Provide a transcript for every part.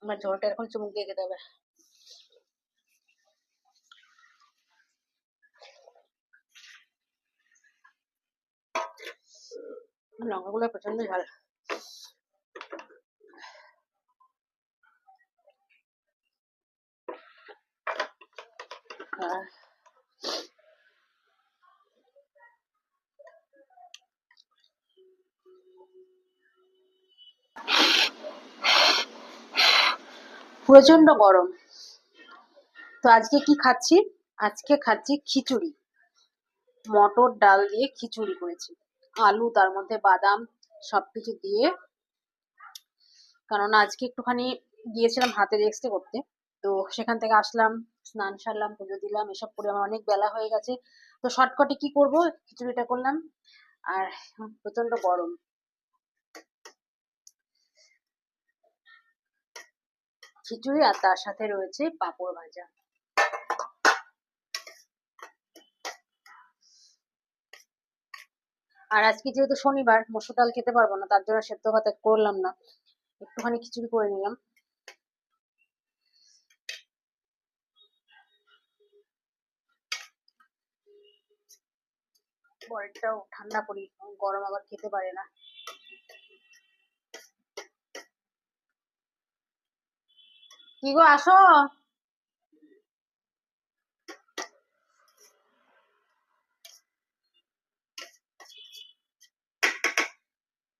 আমার ঝোলটা এখন চুমুক দিয়ে খেতে হবে। লঙ্কাগুলো প্রচন্ড ঝাল। প্রচন্ড গরম। তো আজকে কি খাচ্ছি? আজকে খাচ্ছি খিচুড়ি, মটর ডাল দিয়ে খিচুড়ি করেছি, আলু, তার মধ্যে বাদাম সবকিছু দিয়ে। কারণ আজকে একটুখানি গিয়েছিলাম হাতের এক্সরে করতে, তো সেখান থেকে আসলাম, স্নান সারলাম, পুজো দিলাম, এসব করে আমার অনেক বেলা হয়ে গেছে। তো শর্টকাটে কি করব, খিচুড়িটা করলাম। আর প্রচন্ড গরম, খিচুড়ি আর তার সাথে রয়েছে পাঁপড় ভাজা। আর আজকে যেহেতু শনিবার, মসুর ডাল খেতে পারবো না, তার জন্য সেদ্ধ ভাত করলাম না, একটুখানি খিচুড়ি করে নিলাম। পরেরটাও ঠান্ডা করি, গরম আবার খেতে পারে না। কি গো, আসো।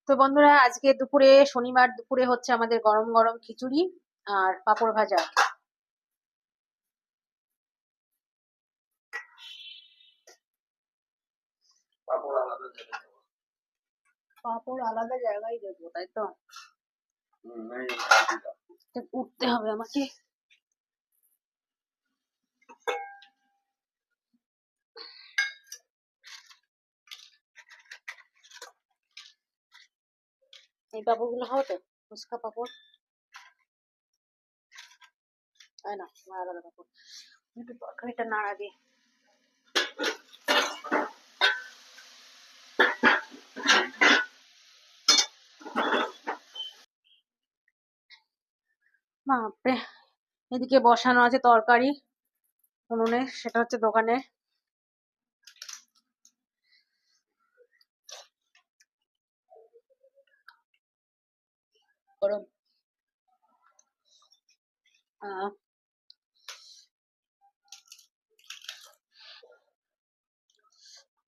তো বন্ধুরা, আজকে দুপুরে, শনিবার দুপুরে হচ্ছে আমাদের গরম গরম খিচুড়ি আর পাঁপড় ভাজা। পাঁপড় আলাদা জায়গায় দেবো, তাই তো? উঠতে হবে আমাকে। এই পাঁপড়গুলো হবে তো? ফুচকা পাঁপড়, তাই না? আলাদা পাঁপড়, একটু তরকারিটা নাড়া দিয়ে। বাপরে, এদিকে বসানো আছে তরকারি উনুনে, সেটা হচ্ছে দোকানে। গরম।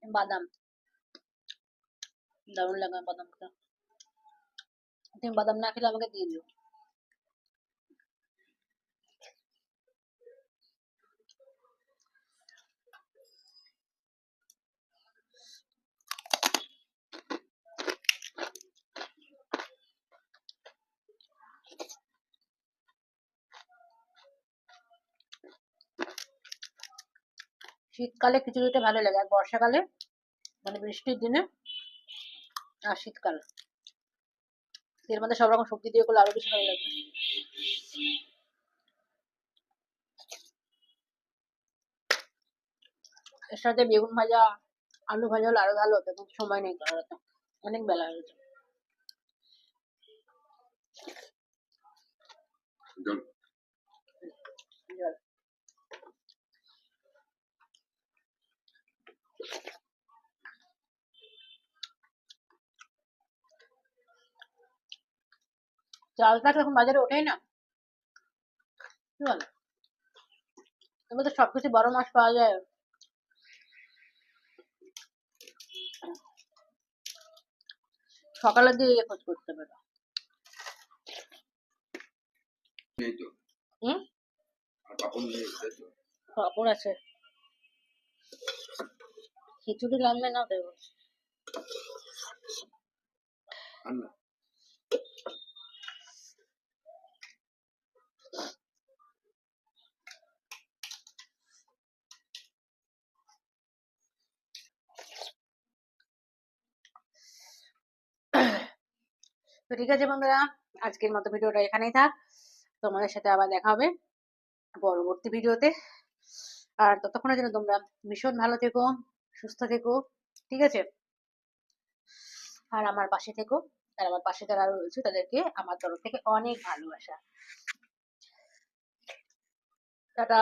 বাদাম, দারুণ লাগে বাদামটা। তুমি বাদাম না খেলে আমাকে দিয়ে দিও। শীতকালে খিচুড়িটা ভালো লাগে, আর বর্ষাকালে, মানে বৃষ্টির দিনে, আর শীতকাল, এর মধ্যে সব রকম সবজি দিয়ে করলে আরো বেশি ভালো লাগবে। এর সাথে বেগুন ভাজা, আলু ভাজা হলে আরো ভালো হতো, কিন্তু সময় নেই করার, তো অনেক বেলা হয়ে গেছে। চালটা এখন বাজারে ওঠেই না, কি বলো? এবার তো সবকিছু 12 মাস পাওয়া যায়। সকালের দিকে খোঁজ করতে পারো। পাপড় আছে, খিচুড়ি লাগবে না দেবো। তো ঠিক আছে বন্ধুরা, আজকের মতো ভিডিওটা এখানেই থাক। তোমাদের সাথে আবার দেখা হবে পরবর্তী ভিডিওতে। আর ততক্ষণের জন্য তোমরা ভীষণ ভালো থেকো, সুস্থ থেকো, ঠিক আছে? আর আমার পাশে থেকো। আর আমার পাশে যারা রয়েছে তাদেরকে আমার তরফ থেকে অনেক ভালোবাসা। টাটা।